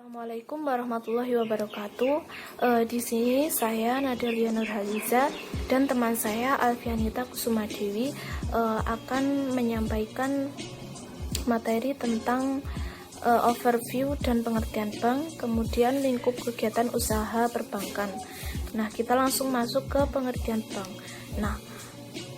Assalamualaikum warahmatullahi wabarakatuh. Di sini saya Nadelia Nurhaliza dan teman saya Alfianita Kusumadewi akan menyampaikan materi tentang overview dan pengertian bank, kemudian lingkup kegiatan usaha perbankan. Nah, kita langsung masuk ke pengertian bank. Nah,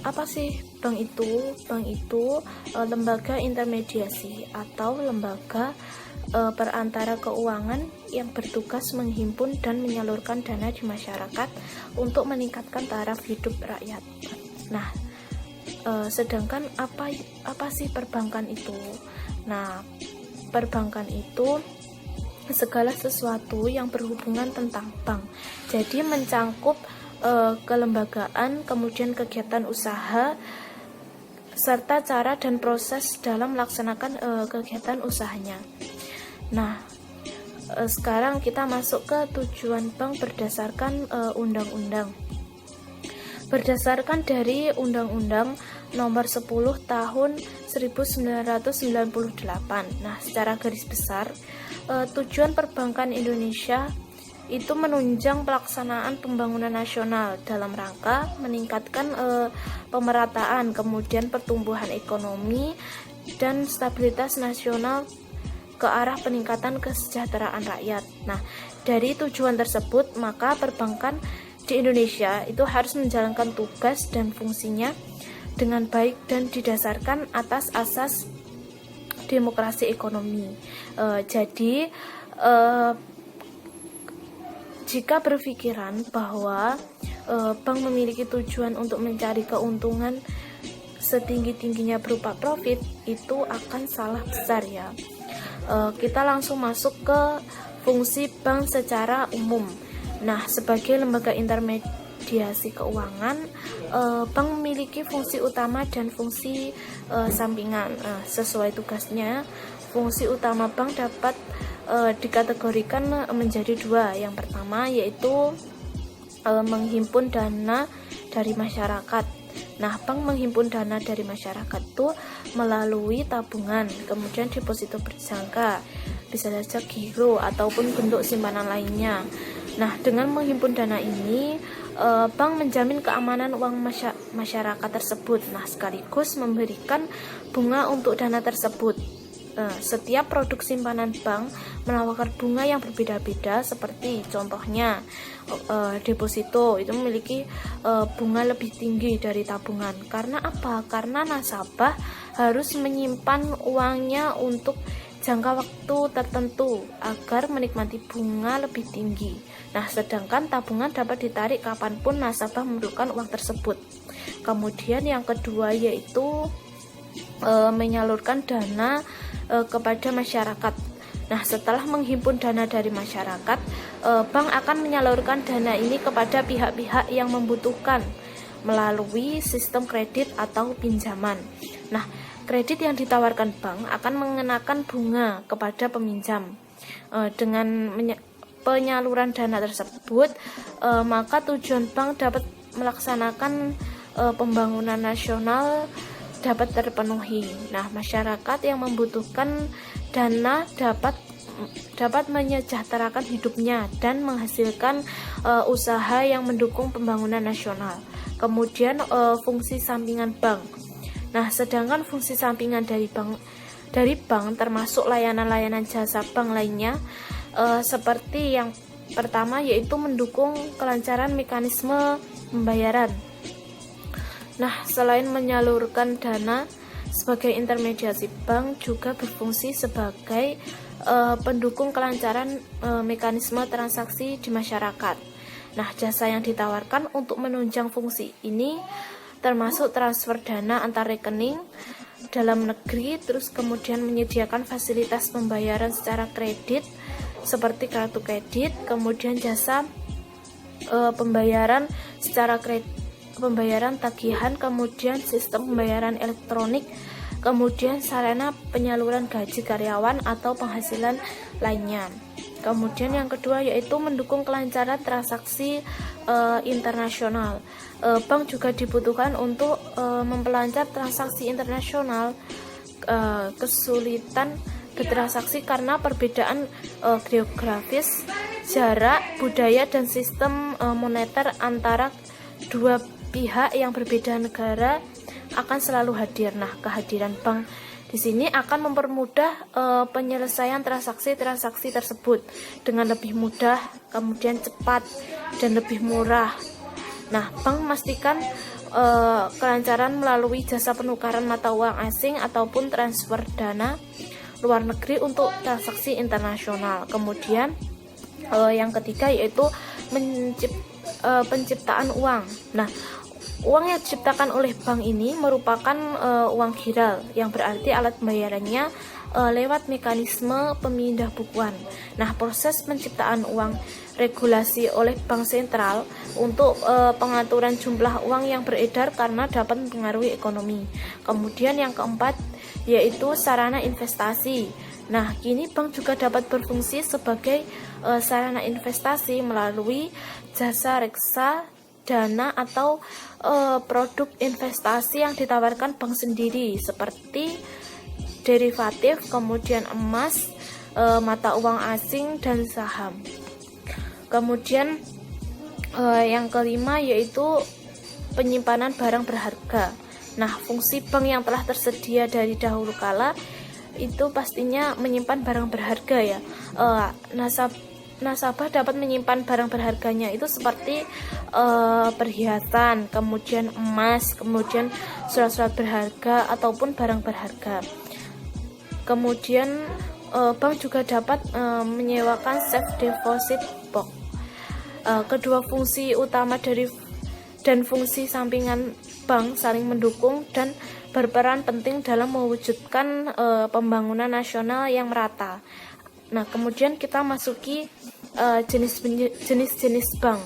apa sih bank itu? Bank itu lembaga intermediasi atau lembaga perantara keuangan yang bertugas menghimpun dan menyalurkan dana di masyarakat untuk meningkatkan taraf hidup rakyat. Nah, sedangkan apa sih perbankan itu? Nah, perbankan itu segala sesuatu yang berhubungan tentang bank. Jadi mencangkup kelembagaan, kemudian kegiatan usaha, serta cara dan proses dalam melaksanakan kegiatan usahanya. Nah, sekarang kita masuk ke tujuan bank berdasarkan undang-undang. Berdasarkan dari Undang-Undang Nomor 10 Tahun 1998. Nah, secara garis besar, tujuan perbankan Indonesia itu menunjang pelaksanaan pembangunan nasional dalam rangka meningkatkan pemerataan, kemudian pertumbuhan ekonomi dan stabilitas nasional ke arah peningkatan kesejahteraan rakyat. Nah, dari tujuan tersebut, maka perbankan di Indonesia itu harus menjalankan tugas dan fungsinya dengan baik dan didasarkan atas asas demokrasi ekonomi. Jadi, jika berpikiran bahwa bank memiliki tujuan untuk mencari keuntungan setinggi-tingginya berupa profit, itu akan salah besar ya. Kita langsung masuk ke fungsi bank secara umum. Nah, sebagai lembaga intermediasi keuangan, bank memiliki fungsi utama dan fungsi sampingan. Sesuai tugasnya, fungsi utama bank dapat dikategorikan menjadi dua. Yang pertama yaitu menghimpun dana dari masyarakat. Nah, bank menghimpun dana dari masyarakat itu melalui tabungan, kemudian deposito berjangka, bisa saja giro ataupun bentuk simpanan lainnya. Nah, dengan menghimpun dana ini, bank menjamin keamanan uang masyarakat tersebut. Nah, sekaligus memberikan bunga untuk dana tersebut. Setiap produk simpanan bank menawarkan bunga yang berbeda-beda, seperti contohnya deposito itu memiliki bunga lebih tinggi dari tabungan. Karena apa? Karena nasabah harus menyimpan uangnya untuk jangka waktu tertentu agar menikmati bunga lebih tinggi. Nah, sedangkan tabungan dapat ditarik kapanpun nasabah memerlukan uang tersebut. Kemudian yang kedua yaitu menyalurkan dana kepada masyarakat. Nah, setelah menghimpun dana dari masyarakat, bank akan menyalurkan dana ini kepada pihak-pihak yang membutuhkan melalui sistem kredit atau pinjaman. Nah, kredit yang ditawarkan bank akan mengenakan bunga kepada peminjam. Dengan penyaluran dana tersebut, maka tujuan bank dapat melaksanakan pembangunan nasional dapat terpenuhi. Nah, masyarakat yang membutuhkan dana dapat menyejahterakan hidupnya dan menghasilkan usaha yang mendukung pembangunan nasional. Kemudian fungsi sampingan bank. Nah, sedangkan fungsi sampingan dari bank termasuk layanan-layanan jasa bank lainnya, seperti yang pertama yaitu mendukung kelancaran mekanisme pembayaran. Nah, selain menyalurkan dana sebagai intermediasi, bank juga berfungsi sebagai pendukung kelancaran mekanisme transaksi di masyarakat. Nah, jasa yang ditawarkan untuk menunjang fungsi ini termasuk transfer dana antar rekening dalam negeri, terus kemudian menyediakan fasilitas pembayaran secara kredit seperti kartu kredit, kemudian jasa pembayaran secara kredit, pembayaran tagihan, kemudian sistem pembayaran elektronik, kemudian sarana penyaluran gaji karyawan atau penghasilan lainnya. Kemudian yang kedua yaitu mendukung kelancaran transaksi internasional. Bank juga dibutuhkan untuk memperlancar transaksi internasional. Kesulitan bertransaksi karena perbedaan geografis, jarak, budaya, dan sistem moneter antara dua pihak yang berbeda negara akan selalu hadir. Nah, kehadiran bank di sini akan mempermudah penyelesaian transaksi-transaksi tersebut dengan lebih mudah, kemudian cepat, dan lebih murah. Nah, bank memastikan kelancaran melalui jasa penukaran mata uang asing ataupun transfer dana luar negeri untuk transaksi internasional. Kemudian yang ketiga yaitu penciptaan uang. Nah, uang yang diciptakan oleh bank ini merupakan uang giral, yang berarti alat pembayarannya lewat mekanisme pemindah bukuan. Nah, proses penciptaan uang regulasi oleh bank sentral untuk pengaturan jumlah uang yang beredar karena dapat mempengaruhi ekonomi. Kemudian yang keempat yaitu sarana investasi. Nah, kini bank juga dapat berfungsi sebagai sarana investasi melalui jasa reksa dana atau produk investasi yang ditawarkan bank sendiri seperti derivatif, kemudian emas, mata uang asing, dan saham. Kemudian yang kelima yaitu penyimpanan barang berharga. Nah, fungsi bank yang telah tersedia dari dahulu kala itu pastinya menyimpan barang berharga ya. Nasabah dapat menyimpan barang berharganya itu seperti perhiasan, kemudian emas, kemudian surat-surat berharga ataupun barang berharga. Kemudian bank juga dapat menyewakan safe deposit box. Kedua fungsi utama dan fungsi sampingan bank saling mendukung dan berperan penting dalam mewujudkan pembangunan nasional yang merata. Nah, kemudian kita masuki jenis-jenis bank.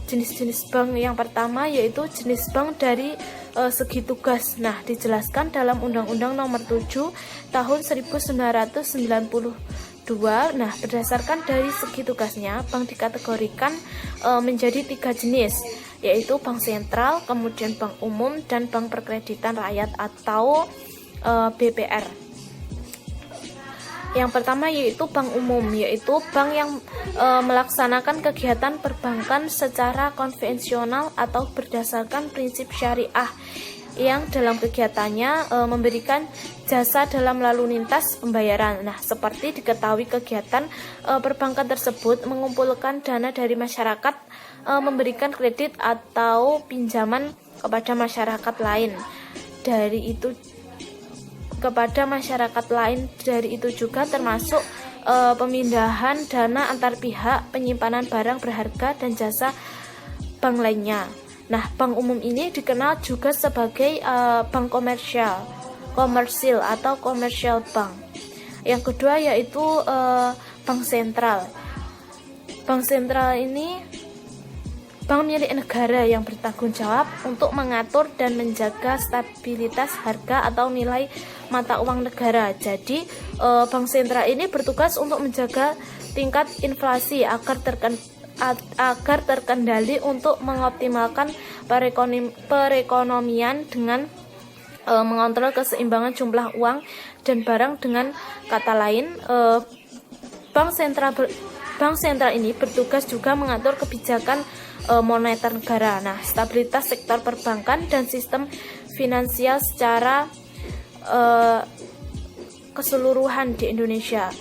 Jenis-jenis bank yang pertama yaitu jenis bank dari segi tugas. Nah, dijelaskan dalam Undang-Undang Nomor 7 Tahun 1992. Nah, berdasarkan dari segi tugasnya, bank dikategorikan menjadi 3 jenis, yaitu bank sentral, kemudian bank umum, dan bank perkreditan rakyat atau BPR. Yang pertama yaitu bank umum, yaitu bank yang melaksanakan kegiatan perbankan secara konvensional atau berdasarkan prinsip syariah, yang dalam kegiatannya memberikan jasa dalam lalu lintas pembayaran. Nah, seperti diketahui kegiatan perbankan tersebut mengumpulkan dana dari masyarakat, memberikan kredit atau pinjaman kepada masyarakat lain. Dari itu juga termasuk pemindahan dana antar pihak, penyimpanan barang berharga, dan jasa bank lainnya. Nah, bank umum ini dikenal juga sebagai bank komersil atau commercial bank. Yang kedua yaitu bank sentral. Bank sentral ini bank milik negara yang bertanggung jawab untuk mengatur dan menjaga stabilitas harga atau nilai mata uang negara. Jadi, bank sentral ini bertugas untuk menjaga tingkat inflasi agar terkendali untuk mengoptimalkan perekonomian dengan mengontrol keseimbangan jumlah uang dan barang. Dengan kata lain, bank sentral ini bertugas juga mengatur kebijakan moneter negara. Nah, stabilitas sektor perbankan dan sistem finansial secara keseluruhan di Indonesia.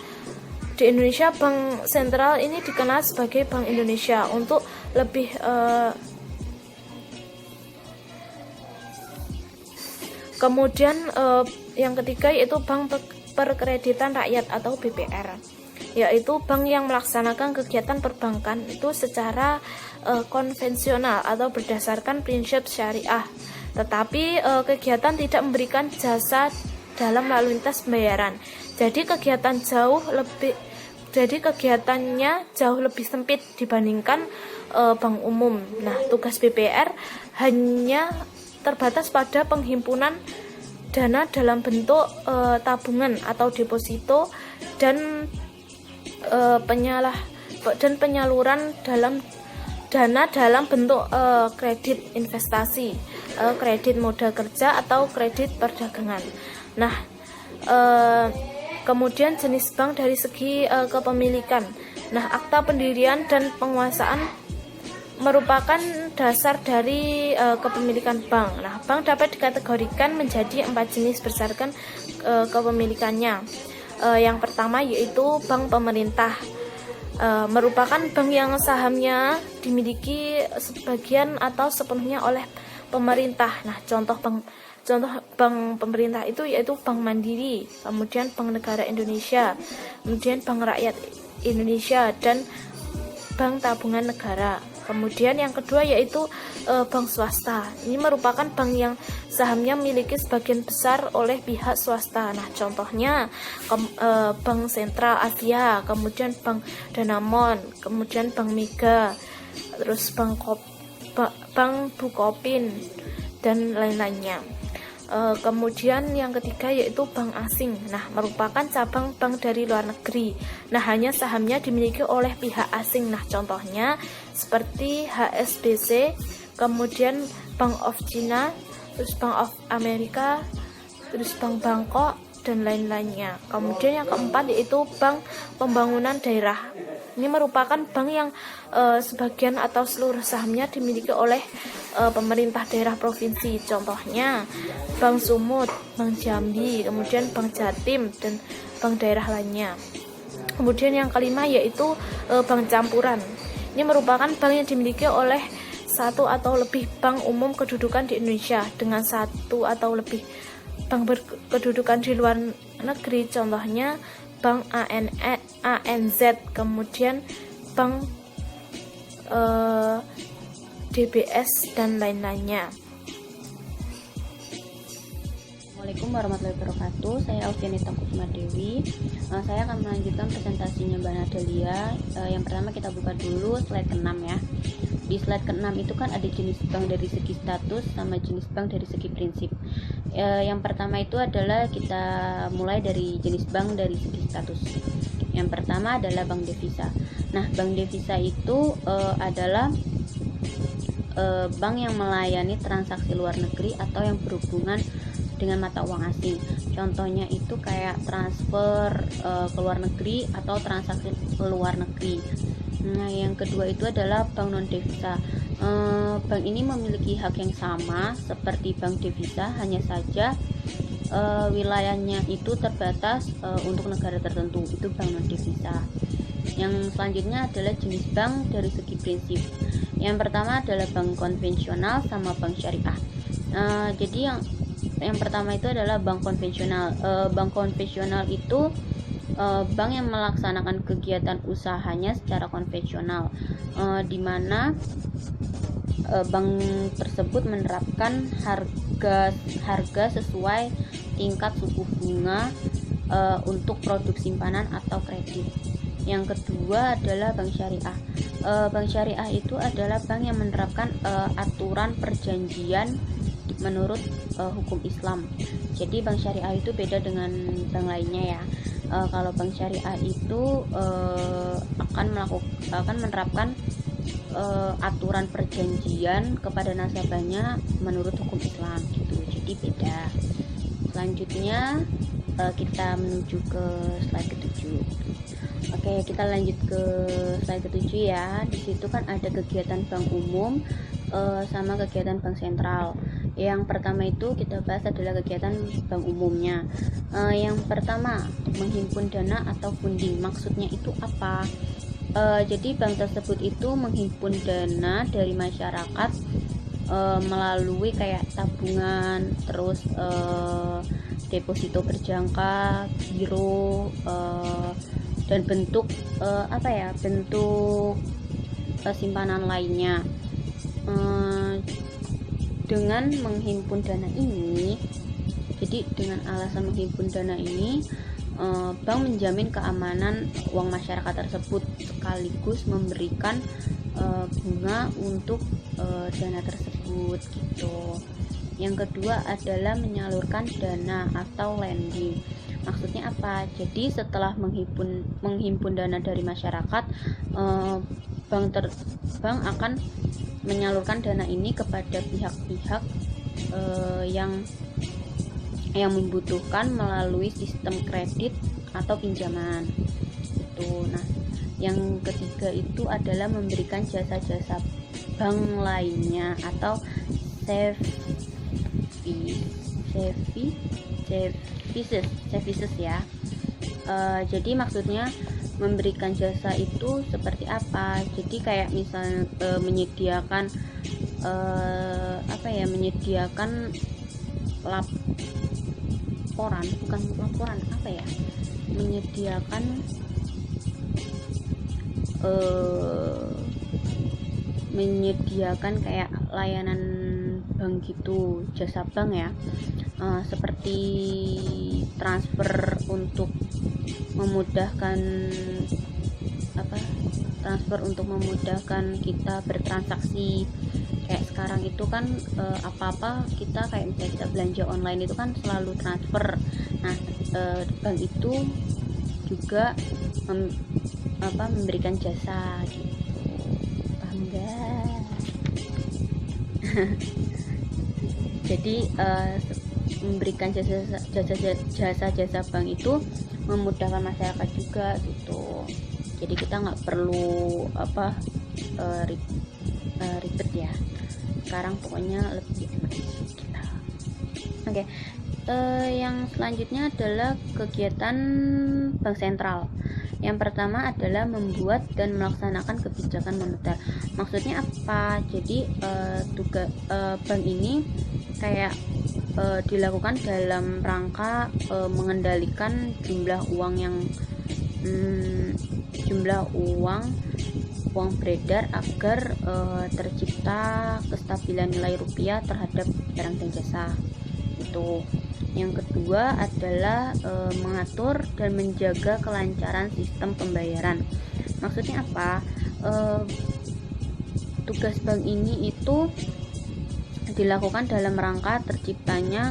Di Indonesia, bank sentral ini dikenal sebagai Bank Indonesia. Untuk lebih kemudian yang ketiga yaitu bank perkreditan rakyat atau BPR, yaitu bank yang melaksanakan kegiatan perbankan itu secara konvensional atau berdasarkan prinsip syariah, tetapi kegiatan tidak memberikan jasa dalam lalu lintas pembayaran. Jadi kegiatannya jauh lebih sempit dibandingkan bank umum. Nah, tugas BPR hanya terbatas pada penghimpunan dana dalam bentuk tabungan atau deposito dan penyaluran dana dalam bentuk kredit investasi, kredit modal kerja atau kredit perdagangan. Nah, Kemudian jenis bank dari segi kepemilikan. Nah, akta pendirian dan penguasaan merupakan dasar dari kepemilikan bank. Nah, bank dapat dikategorikan menjadi 4 jenis berdasarkan kepemilikannya. Yang pertama yaitu bank pemerintah. Merupakan bank yang sahamnya dimiliki sebagian atau sepenuhnya oleh pemerintah. Nah, contoh bank pemerintah itu yaitu Bank Mandiri, kemudian Bank Negara Indonesia, kemudian Bank Rakyat Indonesia, dan Bank Tabungan Negara. Kemudian yang kedua yaitu bank swasta. Ini merupakan bank yang sahamnya miliki sebagian besar oleh pihak swasta. Nah, contohnya Bank Sentral Asia, kemudian Bank Danamon, kemudian Bank Mega, terus Bank Bukopin, dan lain-lainnya. Kemudian yang ketiga yaitu bank asing. Nah, merupakan cabang bank dari luar negeri. Nah, hanya sahamnya dimiliki oleh pihak asing. Nah, contohnya seperti HSBC, kemudian Bank of China, terus Bank of America, terus Bank Bangkok, dan lain-lainnya. Kemudian yang keempat yaitu Bank Pembangunan Daerah. Ini merupakan bank yang sebagian atau seluruh sahamnya dimiliki oleh pemerintah daerah provinsi. Contohnya Bank Sumut, Bank Jambi, kemudian Bank Jatim, dan bank daerah lainnya. Kemudian yang kelima yaitu bank campuran. Ini merupakan bank yang dimiliki oleh satu atau lebih bank umum kedudukan di Indonesia dengan satu atau lebih bank berkedudukan di luar negeri. Contohnya Bank ANZ, kemudian Bank DBS, dan lain-lainnya. Assalamualaikum warahmatullahi wabarakatuh. Saya Alfianita Kusuma Dewi. Saya akan melanjutkan presentasinya Mbak Nadalia. Yang pertama kita buka dulu slide ke-6 ya. Di slide ke-6 itu kan ada jenis bank dari segi status sama jenis bank dari segi prinsip. Yang pertama itu adalah kita mulai dari jenis bank dari segi status. Yang pertama adalah bank devisa. Nah, bank devisa itu adalah bank yang melayani transaksi luar negeri atau yang berhubungan dengan mata uang asing. Contohnya itu kayak transfer ke luar negeri atau transaksi ke luar negeri. Nah, yang kedua itu adalah bank non devisa. Bank ini memiliki hak yang sama seperti bank devisa, hanya saja wilayahnya itu terbatas untuk negara tertentu. Itu bank non devisa. Yang selanjutnya adalah jenis bank dari segi prinsip. Yang pertama adalah bank konvensional sama bank syariah. Jadi yang pertama itu adalah bank konvensional. Bank konvensional itu bank yang melaksanakan kegiatan usahanya secara konvensional, di mana bank tersebut menerapkan harga sesuai tingkat suku bunga untuk produk simpanan atau kredit. Yang kedua adalah bank syariah. Bank syariah itu adalah bank yang menerapkan aturan perjanjian menurut hukum Islam. Jadi bank syariah itu beda dengan bank lainnya ya. Kalau bank syariah itu akan menerapkan aturan perjanjian kepada nasabahnya menurut hukum Islam gitu. Jadi beda. Selanjutnya kita menuju ke slide ke-7. Oke, kita lanjut ke slide ke-7 ya. Di situ kan ada kegiatan bank umum sama kegiatan bank sentral. Yang pertama itu kita bahas adalah kegiatan bank umumnya. Yang pertama, menghimpun dana atau funding. Maksudnya itu apa? Jadi bank tersebut itu menghimpun dana dari masyarakat melalui kayak tabungan, terus deposito berjangka, giro, dan bentuk bentuk simpanan lainnya. Dengan menghimpun dana ini, jadi dengan alasan menghimpun dana ini, bank menjamin keamanan uang masyarakat tersebut sekaligus memberikan bunga untuk dana tersebut gitu. Yang kedua adalah menyalurkan dana atau lending. Maksudnya apa? Jadi setelah menghimpun dana dari masyarakat, bank akan menyalurkan dana ini kepada pihak-pihak yang yang membutuhkan melalui sistem kredit atau pinjaman itu. Nah, yang ketiga itu adalah memberikan jasa-jasa bank lainnya atau services ya. Jadi maksudnya memberikan jasa itu seperti apa? Jadi kayak misalnya menyediakan menyediakan menyediakan menyediakan kayak layanan bank gitu, jasa bank ya, seperti transfer untuk memudahkan kita bertransaksi. Kayak sekarang itu kan apa-apa kita kayak misalnya kita belanja online itu kan selalu transfer. Nah, bank itu juga memberikan jasa gitu. Paham enggak? Jadi memberikan jasa bank itu memudahkan masyarakat juga gitu. Jadi kita nggak perlu ribet ya. Sekarang pokoknya lebih enak kita. Oke. Yang selanjutnya adalah kegiatan bank sentral. Yang pertama adalah membuat dan melaksanakan kebijakan moneter. Maksudnya apa? Jadi tugas bank ini kayak dilakukan dalam rangka mengendalikan jumlah uang beredar agar tercipta kestabilan nilai rupiah terhadap barang dan jasa. Itu. Yang kedua adalah mengatur dan menjaga kelancaran sistem pembayaran. Maksudnya apa? Tugas bank ini itu dilakukan dalam rangka terciptanya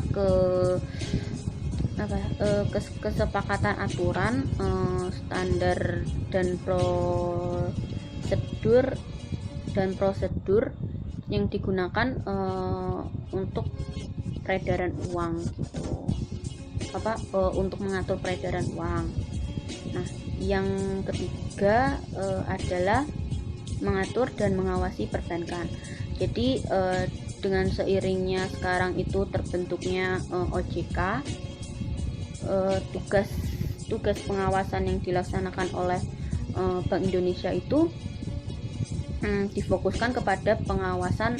kesepakatan aturan, standar dan prosedur yang digunakan untuk peredaran uang gitu. Untuk mengatur peredaran uang. Nah, yang ketiga adalah mengatur dan mengawasi perbankan. Jadi dengan seiringnya sekarang itu terbentuknya OJK, tugas pengawasan yang dilaksanakan oleh Bank Indonesia itu difokuskan kepada pengawasan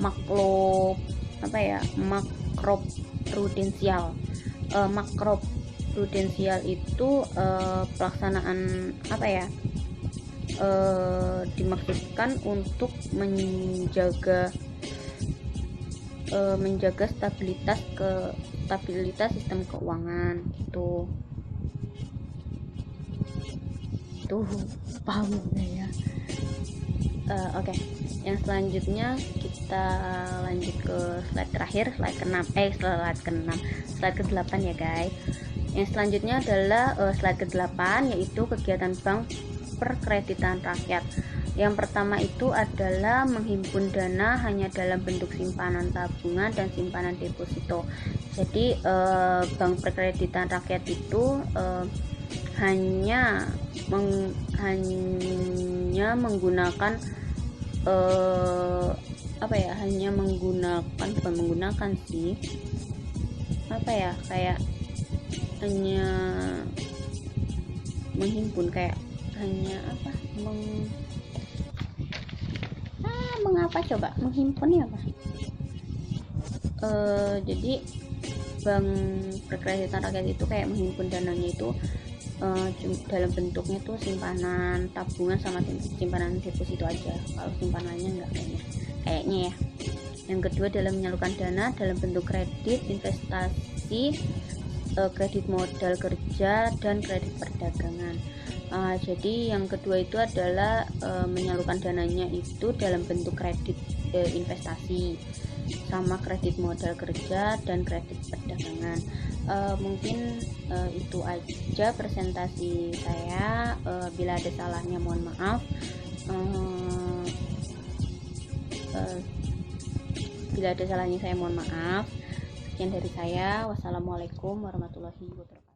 makroprudensial. Makroprudensial itu pelaksanaan dimaksudkan untuk menjaga stabilitas sistem keuangan gitu. Tuh paham ya. Oke. Yang selanjutnya kita lanjut ke slide terakhir, slide ke-8 ya guys. Yang selanjutnya adalah slide ke-8, yaitu kegiatan bank perkreditan rakyat. Yang pertama itu adalah menghimpun dana hanya dalam bentuk simpanan tabungan dan simpanan deposito. Jadi bank perkreditan rakyat itu hanya menggunakan hanya menghimpun, kayak hanya menghimpunnya apa? Jadi bank perkreditan rakyat itu kayak menghimpun dananya itu dalam bentuknya tuh simpanan tabungan sama simpanan deposito aja. Kalau simpanannya enggak kayaknya ya. Yang kedua adalah menyalurkan dana dalam bentuk kredit investasi, kredit modal kerja, dan kredit perdagangan. Jadi yang kedua itu adalah menyalurkan dananya itu dalam bentuk kredit investasi sama kredit modal kerja dan kredit perdagangan. Mungkin itu aja presentasi saya. Bila ada salahnya mohon maaf. Bila ada salahnya saya mohon maaf. Sekian dari saya. Wassalamualaikum warahmatullahi wabarakatuh.